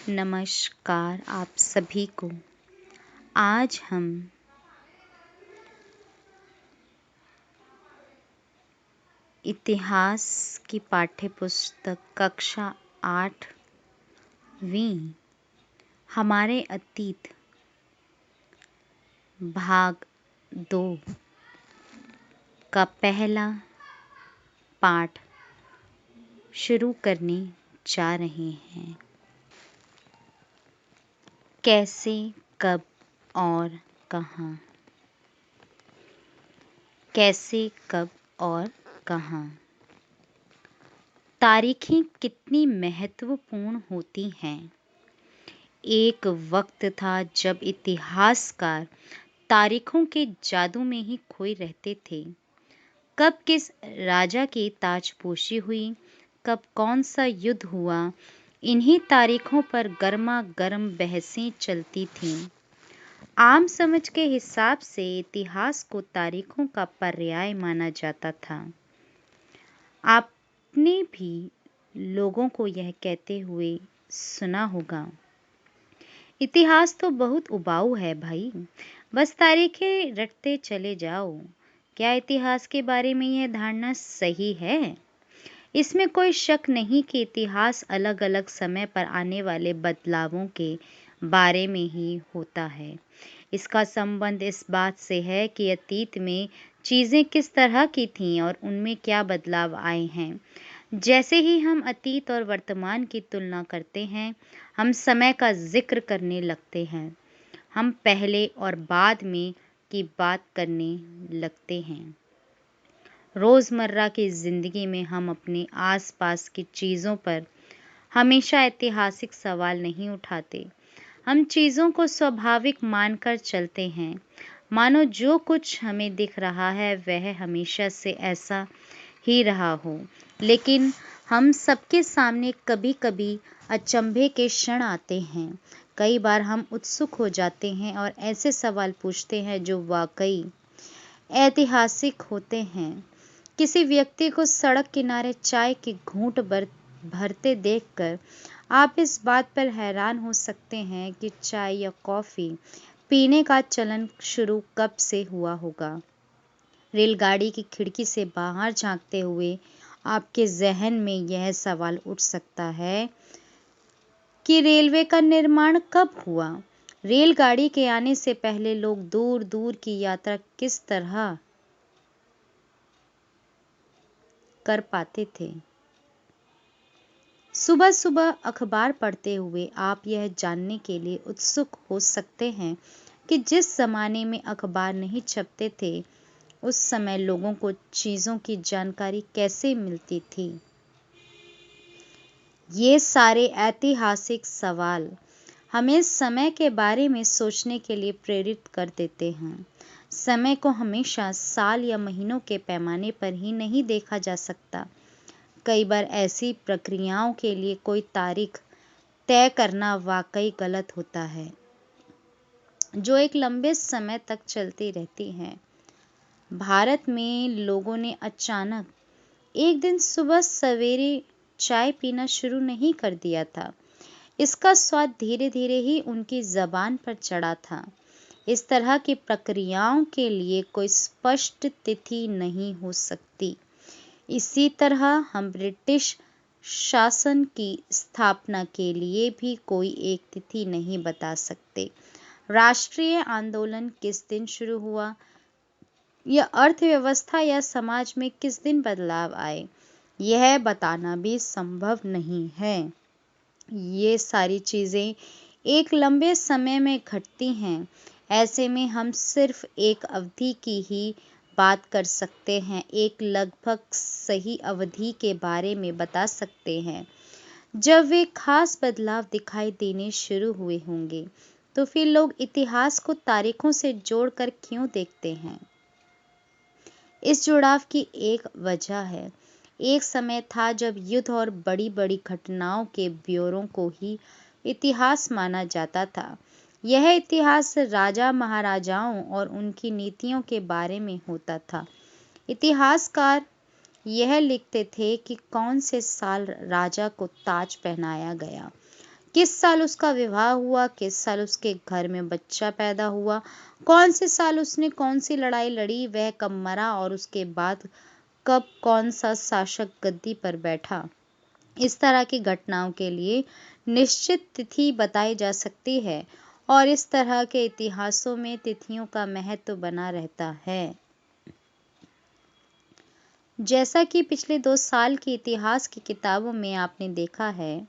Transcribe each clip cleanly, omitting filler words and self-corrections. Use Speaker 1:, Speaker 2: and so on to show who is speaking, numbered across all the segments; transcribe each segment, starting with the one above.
Speaker 1: नमस्कार आप सभी को। आज हम इतिहास की पाठ्यपुस्तक कक्षा 8वीं हमारे अतीत भाग 2 का पहला पाठ शुरू करने जा रहे हैं। कैसे, कब और कहाँ। कैसे, कब और कहाँ। तारीखें कितनी महत्वपूर्ण होती हैं। एक वक्त था जब इतिहासकार तारीखों के जादू में ही खोए रहते थे। कब किस राजा की ताजपोशी हुई, कब कौन सा युद्ध हुआ, इन्हीं तारीखों पर गर्मा गर्म बहसें चलती थीं। आम समझ के हिसाब से इतिहास को तारीखों का पर्याय माना जाता था। आपने भी लोगों को यह कहते हुए सुना होगा, इतिहास तो बहुत उबाऊ है भाई, बस तारीखें रटते चले जाओ। क्या इतिहास के बारे में यह धारणा सही है? इसमें कोई शक नहीं कि इतिहास अलग अलग समय पर आने वाले बदलावों के बारे में ही होता है। इसका संबंध इस बात से है कि अतीत में चीज़ें किस तरह की थीं और उनमें क्या बदलाव आए हैं। जैसे ही हम अतीत और वर्तमान की तुलना करते हैं, हम समय का जिक्र करने लगते हैं। हम पहले और बाद में की बात करने लगते हैं। रोज़मर्रा की ज़िंदगी में हम अपने आसपास की चीज़ों पर हमेशा ऐतिहासिक सवाल नहीं उठाते। हम चीज़ों को स्वाभाविक मानकर चलते हैं, मानो जो कुछ हमें दिख रहा है वह हमेशा से ऐसा ही रहा हो। लेकिन हम सबके सामने कभी-कभी अचंभे के क्षण आते हैं। कई बार हम उत्सुक हो जाते हैं और ऐसे सवाल पूछते हैं जो वाकई ऐतिहासिक होते हैं। किसी व्यक्ति को सड़क किनारे चाय की घूंट भरते देखकर आप इस बात पर हैरान हो सकते हैं कि चाय या कॉफ़ी पीने का चलन शुरू कब से हुआ होगा। रेलगाड़ी की खिड़की से बाहर झांकते हुए आपके जहन में यह सवाल उठ सकता है कि रेलवे का निर्माण कब हुआ। रेलगाड़ी के आने से पहले लोग दूर दूर की यात्रा किस तरह कर पाते थे। सुबह सुबह अखबार पढ़ते हुए आप यह जानने के लिए उत्सुक हो सकते हैं कि जिस जमाने में अखबार नहीं छपते थे, उस समय लोगों को चीज़ों की जानकारी कैसे मिलती थी। ये सारे ऐतिहासिक सवाल हमें समय के बारे में सोचने के लिए प्रेरित कर देते हैं। समय को हमेशा साल या महीनों के पैमाने पर ही नहीं देखा जा सकता। कई बार ऐसी प्रक्रियाओं के लिए कोई तारीख तय करना वाकई गलत होता है, जो एक लंबे समय तक चलती रहती हैं। भारत में लोगों ने अचानक एक दिन सुबह सवेरे चाय पीना शुरू नहीं कर दिया था। इसका स्वाद धीरे धीरे ही उनकी ज़बान पर चढ़ा था। इस तरह की प्रक्रियाओं के लिए कोई स्पष्ट तिथि नहीं हो सकती। इसी तरह हम ब्रिटिश शासन की स्थापना के लिए भी कोई एक तिथि नहीं बता सकते। राष्ट्रीय आंदोलन किस दिन शुरू हुआ, या अर्थव्यवस्था या समाज में किस दिन बदलाव आए, यह बताना भी संभव नहीं है। ये सारी चीज़ें एक लंबे समय में घटती हैं। ऐसे में हम सिर्फ एक अवधि की ही बात कर सकते हैं, एक लगभग सही अवधि के बारे में बता सकते हैं। जब वे खास बदलाव दिखाई देने शुरू हुए होंगे, तो फिर लोग इतिहास को तारीखों से जोड़कर क्यों देखते हैं? इस जुड़ाव की एक वजह है। एक समय था जब युद्ध और बड़ी बड़ी घटनाओं के ब्यौरों को ही इतिहास माना जाता था। यह इतिहास राजा महाराजाओं और उनकी नीतियों के बारे में होता था। इतिहासकार यह लिखते थे कि कौन से साल राजा को ताज पहनाया गया, किस साल उसका विवाह हुआ, किस साल उसके घर में बच्चा पैदा हुआ, कौन से साल उसने कौन सी लड़ाई लड़ी, वह कब मरा और उसके बाद कब कौन सा शासक गद्दी पर बैठा। इस तरह की घटनाओं के लिए निश्चित तिथि बताई जा सकती है और इस तरह के इतिहासों में तिथियों का महत्व बना रहता है। जैसा कि पिछले 2 साल की इतिहास की किताबों में आपने देखा है,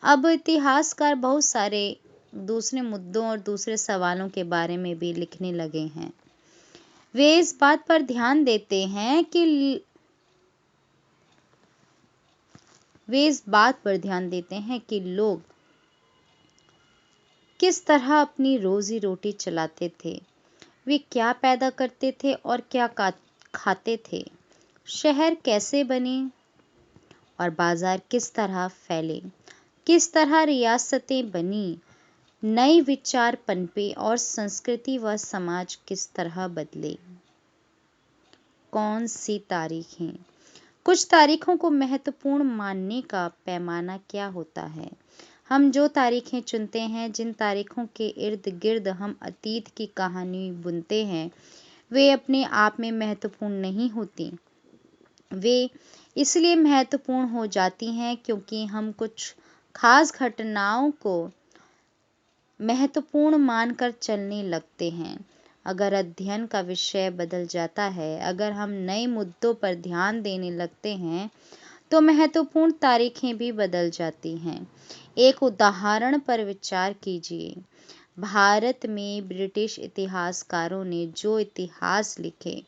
Speaker 1: अब इतिहासकार बहुत सारे दूसरे मुद्दों और दूसरे सवालों के बारे में भी लिखने लगे हैं। वे इस बात पर ध्यान देते हैं कि लोग किस तरह अपनी रोजी रोटी चलाते थे, वे क्या पैदा करते थे और क्या खाते थे, शहर कैसे बने और बाजार किस तरह फैले, किस तरह रियासतें बनी, नए विचार पनपे और संस्कृति व समाज किस तरह बदले। कौन सी तारीखें? कुछ तारीखों को महत्वपूर्ण मानने का पैमाना क्या होता है? हम जो तारीखें चुनते हैं, जिन तारीखों के इर्द गिर्द हम अतीत की कहानी बुनते हैं, वे अपने आप में महत्वपूर्ण नहीं होती। वे इसलिए महत्वपूर्ण हो जाती हैं क्योंकि हम कुछ खास घटनाओं को महत्वपूर्ण मानकर चलने लगते हैं। अगर अध्ययन का विषय बदल जाता है, अगर हम नए मुद्दों पर ध्यान देने लगते हैं, तो महत्वपूर्ण तारीखें भी बदल जाती हैं। एक उदाहरण पर विचार कीजिए। भारत में ब्रिटिश इतिहासकारों ने जो इतिहास लिखे,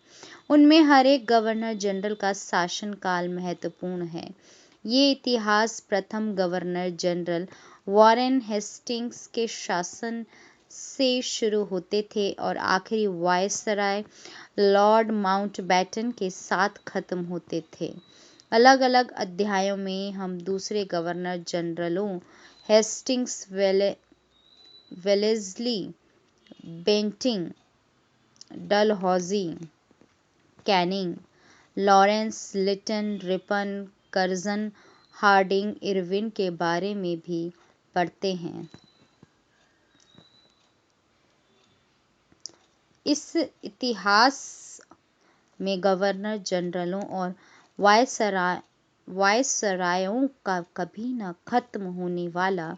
Speaker 1: उनमें हर एक गवर्नर जनरल का शासनकाल महत्वपूर्ण है। ये इतिहास प्रथम गवर्नर जनरल वॉरेन हेस्टिंग्स के शासन से शुरू होते थे और आखिरी वायसराय लॉर्ड माउंटबेटन के साथ खत्म होते थे। अलग अलग अध्यायों में हम दूसरे गवर्नर जनरलों Hastings, Wellesley, Bentinck, Dalhousie, Canning, Lawrence, Lytton, Ripon, Curzon, Hardinge, Irwin के बारे में भी पढ़ते हैं। इस इतिहास में गवर्नर जनरलों और वायसरायों का कभी न खत्म होने वाला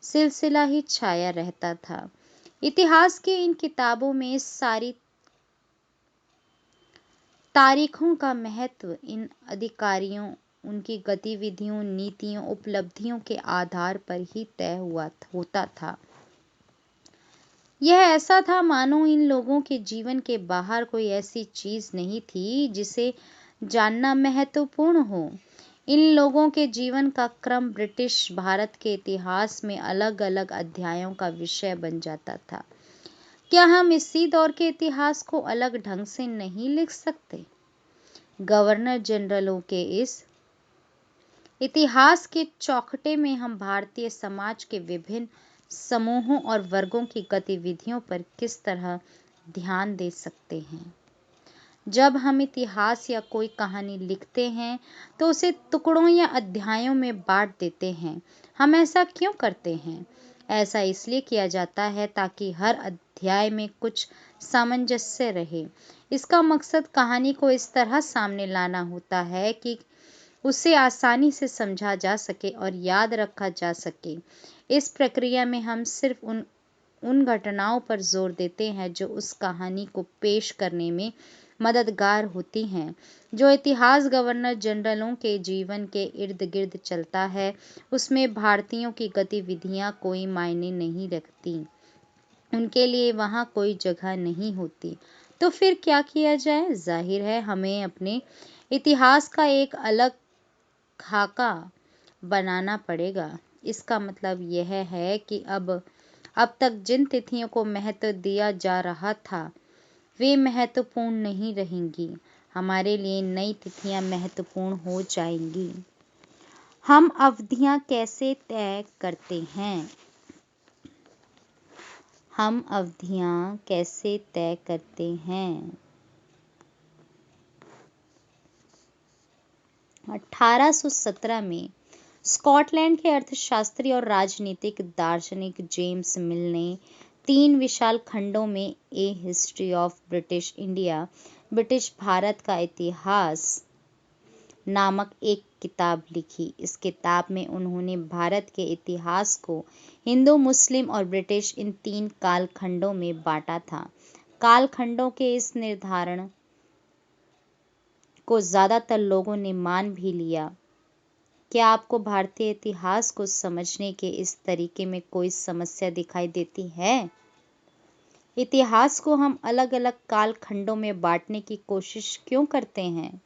Speaker 1: सिलसिला ही छाया रहता था। इतिहास की इन किताबों में सारी तारीखों का महत्व इन अधिकारियों, उनकी गतिविधियों, नीतियों, उपलब्धियों के आधार पर ही तय होता था। यह ऐसा था मानो इन लोगों के जीवन के बाहर कोई ऐसी चीज नहीं थी जिसे जानना महत्वपूर्ण हो। इन लोगों के जीवन का क्रम ब्रिटिश भारत के इतिहास में अलग अलग अध्यायों का विषय बन जाता था। क्या हम इसी दौर के इतिहास को अलग ढंग से नहीं लिख सकते? गवर्नर जनरलों के इस इतिहास के चौखटे में हम भारतीय समाज के विभिन्न समूहों और वर्गों की गतिविधियों पर किस तरह ध्यान दे सकते हैं। जब हम इतिहास या कोई कहानी लिखते हैं तो उसे टुकड़ों या अध्यायों में बांट देते हैं। हम ऐसा क्यों करते हैं? ऐसा इसलिए किया जाता है ताकि हर अध्याय में कुछ सामंजस्य रहे। इसका मकसद कहानी को इस तरह सामने लाना होता है कि उसे आसानी से समझा जा सके और याद रखा जा सके। इस प्रक्रिया में हम सिर्फ उन घटनाओं पर जोर देते हैं जो उस कहानी को पेश करने में मददगार होती हैं। जो इतिहास गवर्नर जनरलों के जीवन के इर्द गिर्द चलता है, उसमें भारतीयों की गतिविधियां कोई मायने नहीं रखती, उनके लिए वहां कोई जगह नहीं होती। तो फिर क्या किया जाए? जाहिर है हमें अपने इतिहास का एक अलग खाका बनाना पड़ेगा। इसका मतलब यह है कि अब तक जिन तिथियों को महत्व दिया जा रहा था, वे महत्वपूर्ण नहीं रहेंगी। हमारे लिए नई तिथियां महत्वपूर्ण हो जाएंगी। हम अवधियां कैसे तय करते हैं? हम अवधियां कैसे तय करते हैं? 1817 में स्कॉटलैंड के अर्थशास्त्री और राजनीतिक दार्शनिक जेम्स मिल ने 3 विशाल खंडों में a history of British India, British Bharat का इतिहास नामक एक किताब लिखी। इस किताब में उन्होंने भारत के इतिहास को हिंदू, मुस्लिम और ब्रिटिश इन 3 कालखंडों में बांटा था। कालखंडों के इस निर्धारण को ज्यादातर लोगों ने मान भी लिया। क्या आपको भारतीय इतिहास को समझने के इस तरीके में कोई समस्या दिखाई देती है? इतिहास को हम अलग अलग कालखंडों में बांटने की कोशिश क्यों करते हैं?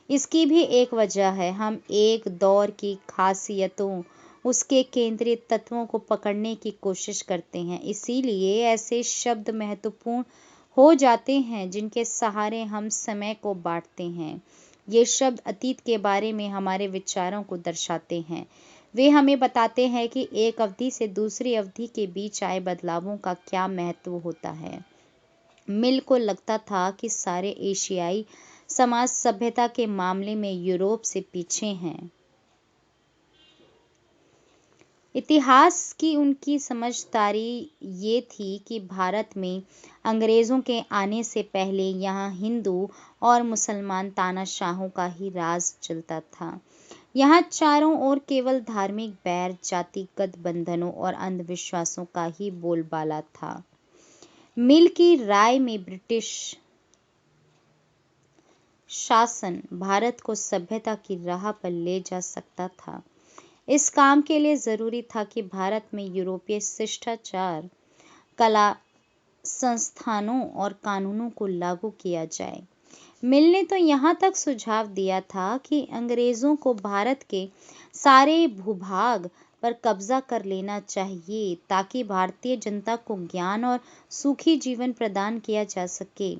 Speaker 1: इसकी भी एक वजह है। हम एक दौर की खासियतों, उसके केंद्रीय तत्वों को पकड़ने की कोशिश करते हैं। इसीलिए ऐसे शब्द महत्वपूर्ण हो जाते हैं जिनके सहारे हम समय को बांटते हैं। ये शब्द अतीत के बारे में हमारे विचारों को दर्शाते हैं। वे हमें बताते हैं कि एक अवधि से दूसरी अवधि के बीच आए बदलावों का क्या महत्व होता है। मिल को लगता था कि सारे एशियाई समाज सभ्यता के मामले में यूरोप से पीछे हैं। इतिहास की उनकी समझदारी ये थी कि भारत में अंग्रेजों के आने से पहले यहाँ हिंदू और मुसलमान तानाशाहों का ही राज चलता था। यहाँ चारों ओर केवल धार्मिक बैर, जातिगत बंधनों और अंधविश्वासों का ही बोलबाला था। मिल की राय में ब्रिटिश शासन भारत को सभ्यता की राह पर ले जा सकता था। इस काम के लिए जरूरी था कि भारत में यूरोपीय शिष्टाचार, कला, संस्थानों और कानूनों को लागू किया जाए। मिल ने तो यहाँ तक सुझाव दिया था कि अंग्रेजों को भारत के सारे भूभाग पर कब्जा कर लेना चाहिए ताकि भारतीय जनता को ज्ञान और सुखी जीवन प्रदान किया जा सके।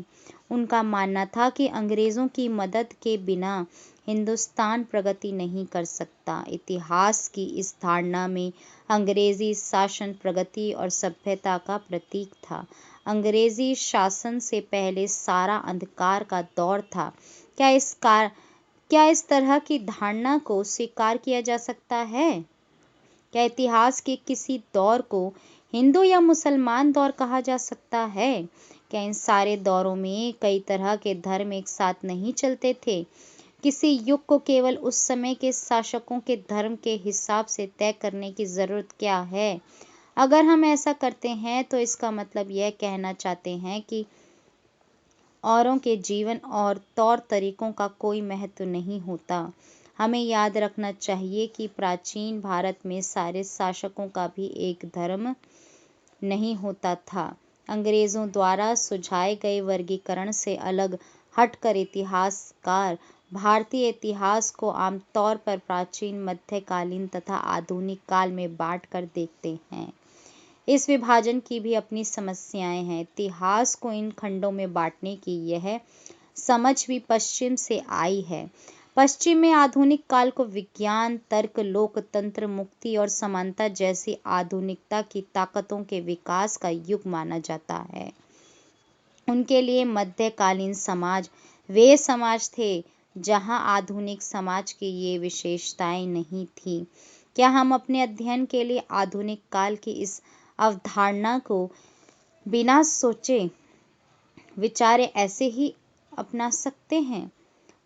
Speaker 1: उनका मानना था कि अंग्रेजों की मदद के बिना हिंदुस्तान प्रगति नहीं कर सकता। इतिहास की इस धारणा में अंग्रेजी शासन प्रगति और सभ्यता का प्रतीक था। अंग्रेजी शासन से पहले सारा अंधकार का दौर था। क्या इस तरह की धारणा को स्वीकार किया जा सकता है? क्या इतिहास के किसी दौर को हिंदू या मुसलमान दौर कहा जा सकता है? क्या इन सारे दौरों में कई तरह के धर्म एक साथ नहीं चलते थे? किसी युग को केवल उस समय के शासकों के धर्म के हिसाब से तय करने की जरूरत क्या है? अगर हम ऐसा करते हैं तो इसका मतलब यह कहना चाहते हैं कि औरों के जीवन और तौर तरीकों का कोई महत्व नहीं होता। हमें याद रखना चाहिए कि प्राचीन भारत में सारे शासकों का भी एक धर्म नहीं होता था। अंग्रेजों द्वारा सुझाए गए वर्गीकरण से अलग हटकर इतिहासकार भारतीय इतिहास को आमतौर पर प्राचीन, मध्यकालीन तथा आधुनिक काल में बांटकर देखते हैं। इस विभाजन की भी अपनी समस्याएं हैं। इतिहास को इन खंडों में बांटने की यह समझ भी पश्चिम से आई है। पश्चिम में आधुनिक काल को विज्ञान, तर्क, लोकतंत्र, मुक्ति और समानता जैसी आधुनिकता की ताकतों के विकास का युग माना जाता है। उनके लिए मध्यकालीन समाज वे समाज थे जहां आधुनिक समाज की ये विशेषताएं नहीं थी। क्या हम अपने अध्ययन के लिए आधुनिक काल की इस अवधारणा को बिना सोचे विचारे ऐसे ही अपना सकते हैं?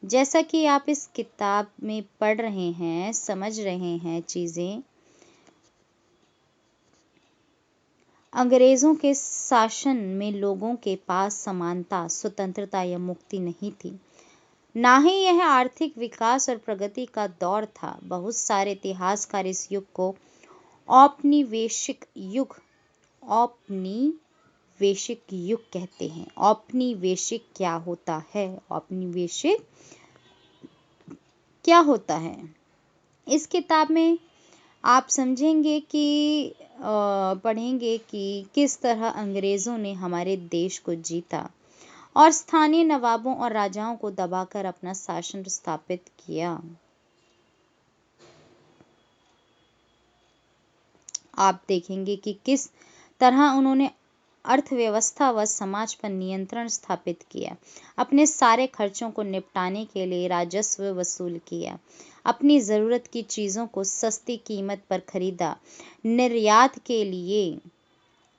Speaker 1: जैसा कि आप इस किताब में पढ़ रहे हैं, समझ रहे हैं चीजें, अंग्रेजों के शासन में लोगों के पास समानता, स्वतंत्रता या मुक्ति नहीं थी। ना ही यह आर्थिक विकास और प्रगति का दौर था। बहुत सारे इतिहासकार इस युग को औपनिवेशिक युग कहते हैं। औपनिवेशिक क्या होता है? औपनिवेशिक क्या होता है? इस किताब में आप समझेंगे कि पढ़ेंगे कि किस तरह अंग्रेजों ने हमारे देश को जीता और स्थानीय नवाबों और राजाओं को दबाकर अपना शासन स्थापित किया। आप देखेंगे कि किस तरह उन्होंने अर्थव्यवस्था व समाज पर नियंत्रण स्थापित किया, अपने सारे खर्चों को निपटाने के लिए राजस्व वसूल किया, अपनी ज़रूरत की चीज़ों को सस्ती कीमत पर खरीदा, निर्यात के लिए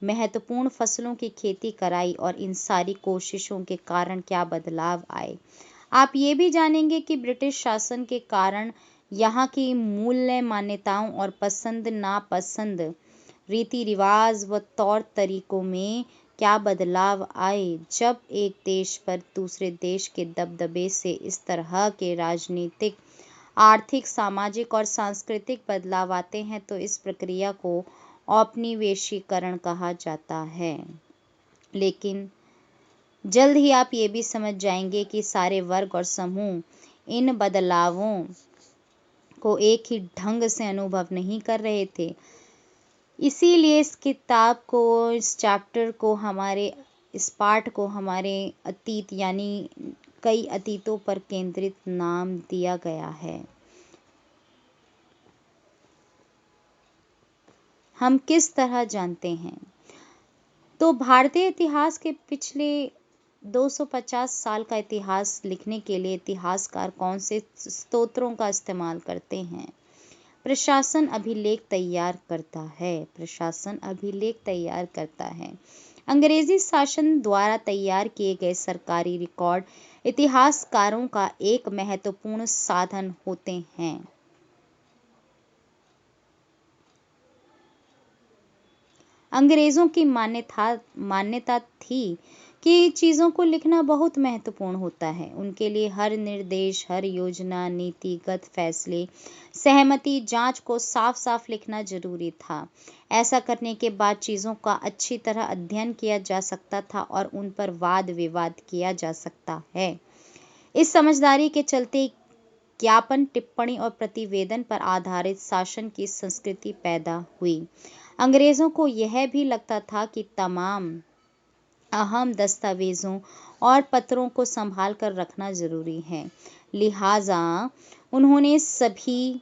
Speaker 1: महत्वपूर्ण फसलों की खेती कराई और इन सारी कोशिशों के कारण क्या बदलाव आए। आप ये भी जानेंगे कि ब्रिटिश शासन के कारण यहाँ की मूल्य मान्यताओं और पसंद नापसंद, रीति रिवाज व तौर तरीकों में क्या बदलाव आए। जब एक देश पर दूसरे देश के दबदबे से इस तरह के राजनीतिक, आर्थिक, सामाजिक और सांस्कृतिक बदलाव आते हैं तो इस प्रक्रिया को औपनिवेशीकरण कहा जाता है। लेकिन जल्द ही आप ये भी समझ जाएंगे कि सारे वर्ग और समूह इन बदलावों को एक ही ढंग से अनुभव नहीं कर रहे थे। इसीलिए इस किताब को, इस चैप्टर को, इस पाठ को हमारे अतीत यानी कई अतीतों पर केंद्रित नाम दिया गया है। हम किस तरह जानते हैं? तो भारतीय इतिहास के पिछले 250 साल का इतिहास लिखने के लिए इतिहासकार कौन से स्रोतों का इस्तेमाल करते हैं? प्रशासन अभिलेख तैयार करता है। अंग्रेजी शासन द्वारा तैयार किए गए सरकारी रिकॉर्ड इतिहासकारों का एक महत्वपूर्ण साधन होते हैं। अंग्रेजों की मान्यता थी कि चीज़ों को लिखना बहुत महत्वपूर्ण होता है। उनके लिए हर निर्देश, हर योजना, नीतिगत फैसले, सहमति, जांच को साफ साफ लिखना जरूरी था। ऐसा करने के बाद चीज़ों का अच्छी तरह अध्ययन किया जा सकता था और उन पर वाद विवाद किया जा सकता है। इस समझदारी के चलते ज्ञापन, टिप्पणी और प्रतिवेदन पर आधारित शासन की संस्कृति पैदा हुई। अंग्रेजों को यह भी लगता था कि तमाम अहम दस्तावेजों और पत्रों को संभाल कर रखना जरूरी है। लिहाजा उन्होंने सभी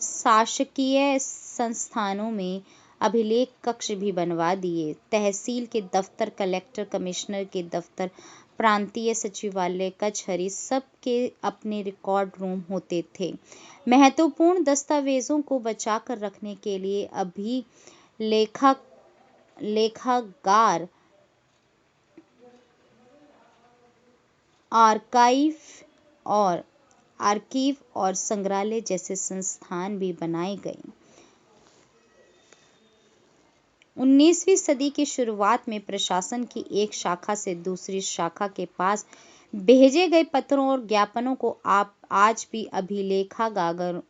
Speaker 1: शासकीय संस्थानों में अभिलेख कक्ष भी बनवा दिए। तहसील के दफ्तर, कलेक्टर, कमिश्नर के दफ्तर, प्रांतीय सचिवालय, कचहरी, सब के अपने रिकॉर्ड रूम होते थे। महत्वपूर्ण दस्तावेजों को बचा कर रखने के लिए लेखागार, आर्कीव और संग्रहालय जैसे संस्थान भी बनाए गए। 19वीं सदी की शुरुआत में प्रशासन की एक शाखा से दूसरी शाखा के पास भेजे गए पत्रों और ज्ञापनों को आप आज भी अभिलेखागारों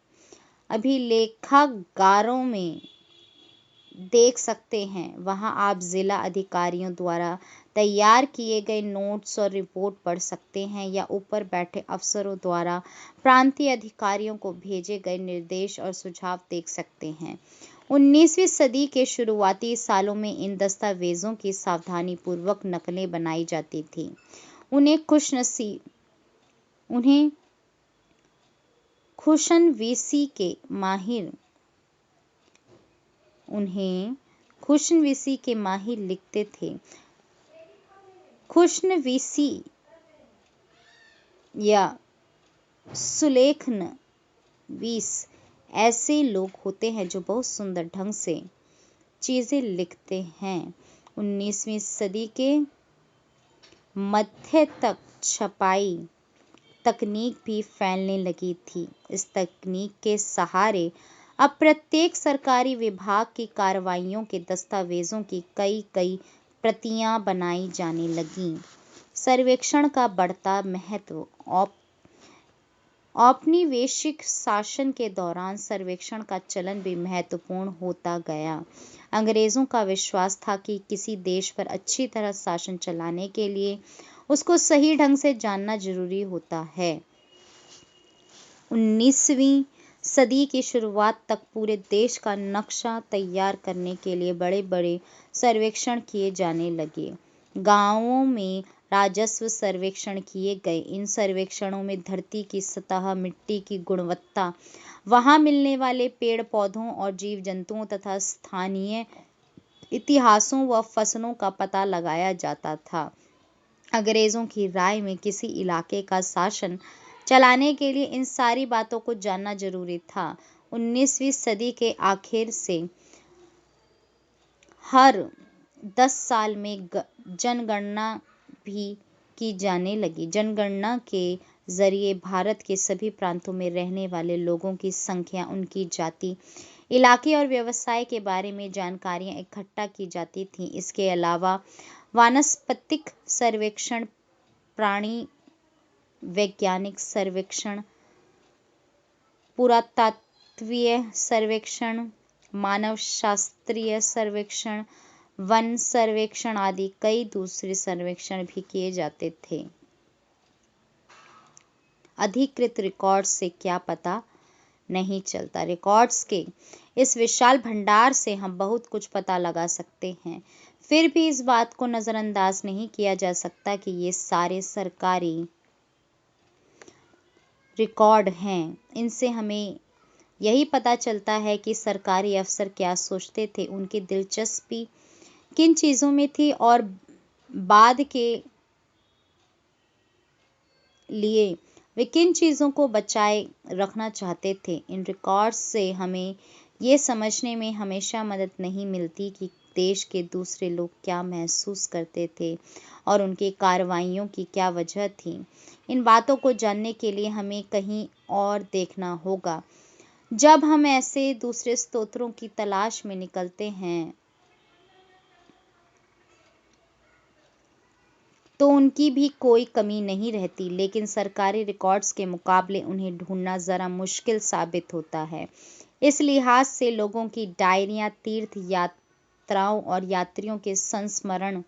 Speaker 1: में देख सकते हैं। वहां आप जिला अधिकारियों द्वारा तैयार किए गए नोट्स और रिपोर्ट पढ़ सकते हैं या ऊपर बैठे अफसरों द्वारा प्रांतीय अधिकारियों को भेजे गए निर्देश और सुझाव देख सकते हैं। 19वीं सदी के शुरुआती सालों में इन दस्तावेजों की सावधानीपूर्वक नकलें बनाई जाती थीं। उन्हें खुशनवीसी के माहिर लिखते थे। खुशनवीसी या सुलेखनवीस ऐसे लोग होते हैं जो बहुत सुंदर ढंग से चीजें लिखते हैं। 19वीं सदी के मध्य तक छपाई तकनीक भी फैलने लगी थी। इस तकनीक के सहारे अब प्रत्येक सरकारी विभाग की कार्रवाइयों के दस्तावेजों की कई प्रतियां बनाई जाने लगीं। सर्वेक्षण का बढ़ता महत्व। औपनिवेशिक शासन के दौरान सर्वेक्षण का चलन भी महत्वपूर्ण होता गया। अंग्रेजों का विश्वास था कि किसी देश पर अच्छी तरह शासन चलाने के लिए उसको सही ढंग से जानना जरूरी होता है। 19वीं सदी की शुरुआत तक पूरे देश का नक्शा तैयार करने के लिए बड़े बड़े सर्वेक्षण किए जाने लगे। गांवों में राजस्व सर्वेक्षण किए गए। इन सर्वेक्षणों में धरती की सतह, मिट्टी की गुणवत्ता, वहां मिलने वाले पेड़ पौधों और जीव जंतुओं तथा स्थानीय इतिहासों व फसलों का पता लगाया जाता था। अंग्रेजों की राय में किसी इलाके का शासन चलाने के लिए इन सारी बातों को जानना जरूरी था। 19वीं सदी के आखिर से हर 10 साल में जनगणना भी की जाने लगी। जनगणना के जरिए भारत के सभी प्रांतों में रहने वाले लोगों की संख्या, उनकी जाति, इलाके और व्यवसाय के बारे में जानकारियां इकट्ठा की जाती थीं। इसके अलावा वानस्पतिक सर्वेक्षण, प्राणी वैज्ञानिक सर्वेक्षण, पुरातत्वीय सर्वेक्षण, मानवशास्त्रीय सर्वेक्षण, वन सर्वेक्षण आदि कई दूसरे सर्वेक्षण भी किए जाते थे। अधिकृत रिकॉर्ड से क्या पता नहीं चलता। रिकॉर्ड्स के इस विशाल भंडार से हम बहुत कुछ पता लगा सकते हैं, फिर भी इस बात को नजरअंदाज नहीं किया जा सकता कि ये सारे सरकारी रिकॉर्ड हैं। इनसे हमें यही पता चलता है कि सरकारी अफसर क्या सोचते थे, उनकी दिलचस्पी किन चीज़ों में थी और बाद के लिए वे किन चीज़ों को बचाए रखना चाहते थे। इन रिकॉर्ड्स से हमें ये समझने में हमेशा मदद नहीं मिलती कि देश के दूसरे लोग क्या महसूस करते थे और उनकी कार्रवाइयों की क्या वजह थी। इन बातों को जानने के लिए हमें कहीं और देखना होगा। जब हम ऐसे दूसरे स्रोतों की तलाश में निकलते हैं तो उनकी भी कोई कमी नहीं रहती, लेकिन सरकारी रिकॉर्ड्स के मुकाबले उन्हें ढूंढना ज़रा मुश्किल साबित होता है। इस लिहाज से लोगों की डायरियां, तीर्थ यात्राओं और यात्रियों के संस्मरण,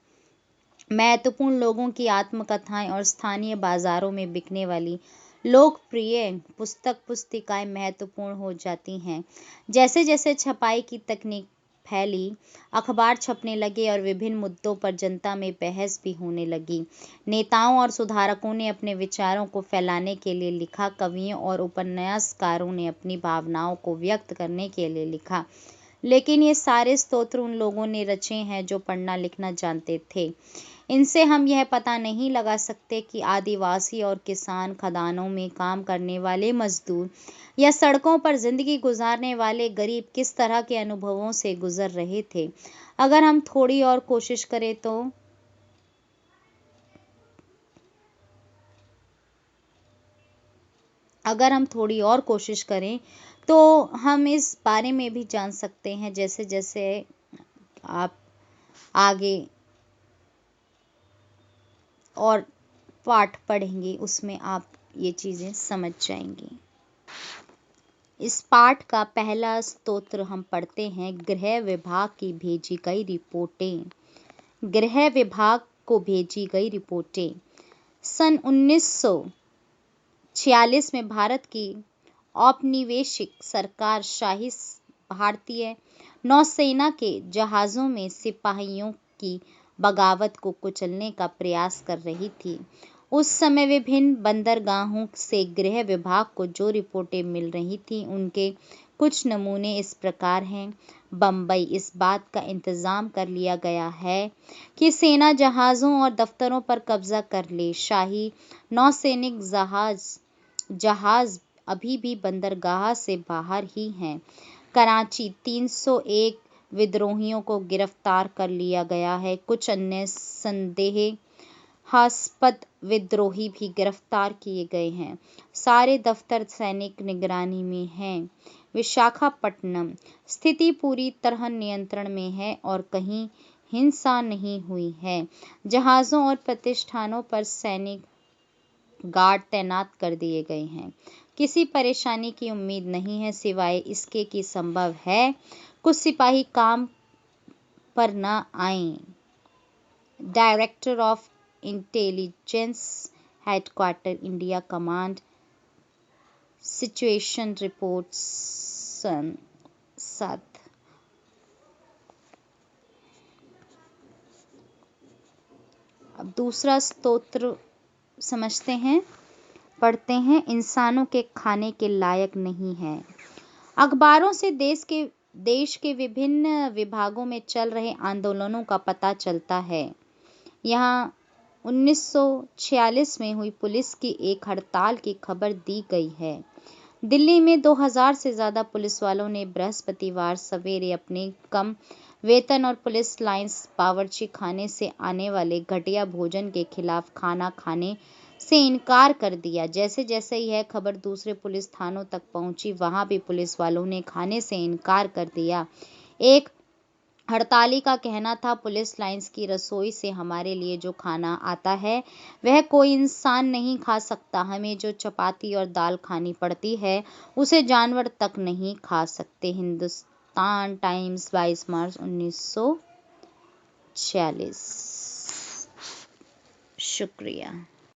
Speaker 1: महत्वपूर्ण लोगों की आत्मकथाएं और स्थानीय बाजारों में बिकने वाली लोकप्रिय पुस्तिकाएं महत्वपूर्ण हो जाती हैं। जैसे जैसे छपाई की तकनीक फैली, अखबार छपने लगे और विभिन्न मुद्दों पर जनता में बहस भी होने लगी। नेताओं और सुधारकों ने अपने विचारों को फैलाने के लिए लिखा, कवियों और उपन्यासकारों ने अपनी भावनाओं को व्यक्त करने के लिए लिखा, लेकिन ये सारे स्तोत्र उन लोगों ने रचे हैं जो पढ़ना लिखना जानते थे। इनसे हम यह पता नहीं लगा सकते कि आदिवासी और किसान, खदानों में काम करने वाले मजदूर या सड़कों पर जिंदगी गुजारने वाले गरीब किस तरह के अनुभवों से गुजर रहे थे। अगर हम थोड़ी और कोशिश करें तो हम इस बारे में भी जान सकते हैं। जैसे जैसे आप आगे और पाठ पढ़ेंगे उसमें आप ये चीज़ें समझ जाएंगे। इस पाठ का पहला स्तोत्र हम पढ़ते हैं, गृह विभाग की भेजी गई रिपोर्टें। गृह विभाग को भेजी गई रिपोर्टें। सन 1946 में भारत की औपनिवेशिक सरकार शाही भारतीय नौसेना के जहाज़ों में सिपाहियों की बगावत को कुचलने का प्रयास कर रही थी। उस समय विभिन्न बंदरगाहों से गृह विभाग को जो रिपोर्टें मिल रही थीं, उनके कुछ नमूने इस प्रकार हैं। बम्बई, इस बात का इंतज़ाम कर लिया गया है कि सेना जहाज़ों और दफ्तरों पर कब्जा कर ले। शाही नौसैनिक जहाज़ अभी भी बंदरगाह से बाहर ही हैं। कराची, 301 विद्रोहियों को गिरफ्तार कर लिया गया है। कुछ अन्य संदेहास्पद विद्रोही भी गिरफ्तार किए गए हैं। सारे दफ्तर सैनिक निगरानी में हैं। विशाखापट्टनम, स्थिति पूरी तरह नियंत्रण में है और कहीं हिंसा नहीं हुई है। जहाज़ों और प्रतिष्ठानों पर सैनिक गार्ड तैनात कर दिए गए हैं। किसी परेशानी की उम्मीद नहीं है, सिवाय इसके कि संभव है कुछ सिपाही काम पर न आएं। Director of intelligence, headquarter, India command, situation report सन 7। अब दूसरा स्तोत्र समझते हैं, पढ़ते हैं। इंसानों के खाने के लायक नहीं है। अखबारों से देश के देश के विभिन्न विभागों में चल रहे आंदोलनों का पता चलता है। यहाँ 1946 में हुई पुलिस की एक हड़ताल की खबर दी गई है। दिल्ली में 2000 से ज्यादा पुलिस वालों ने बृहस्पतिवार सवेरे अपने कम वेतन और पुलिस लाइन्स बावर्ची खाने से आने वाले घटिया भोजन के खिलाफ खाना खाने से इनकार कर दिया। जैसे जैसे यह खबर दूसरे पुलिस थानों तक पहुंची, वहां भी पुलिस वालों ने खाने से इनकार कर दिया। एक हड़ताली का कहना था, पुलिस लाइन्स की रसोई से हमारे लिए जो खाना आता है वह कोई इंसान नहीं खा सकता। हमें जो चपाती और दाल खानी पड़ती है उसे जानवर तक नहीं खा सकते। हिंदुस्तान टाइम्स 22 मार्च 1946। शुक्रिया।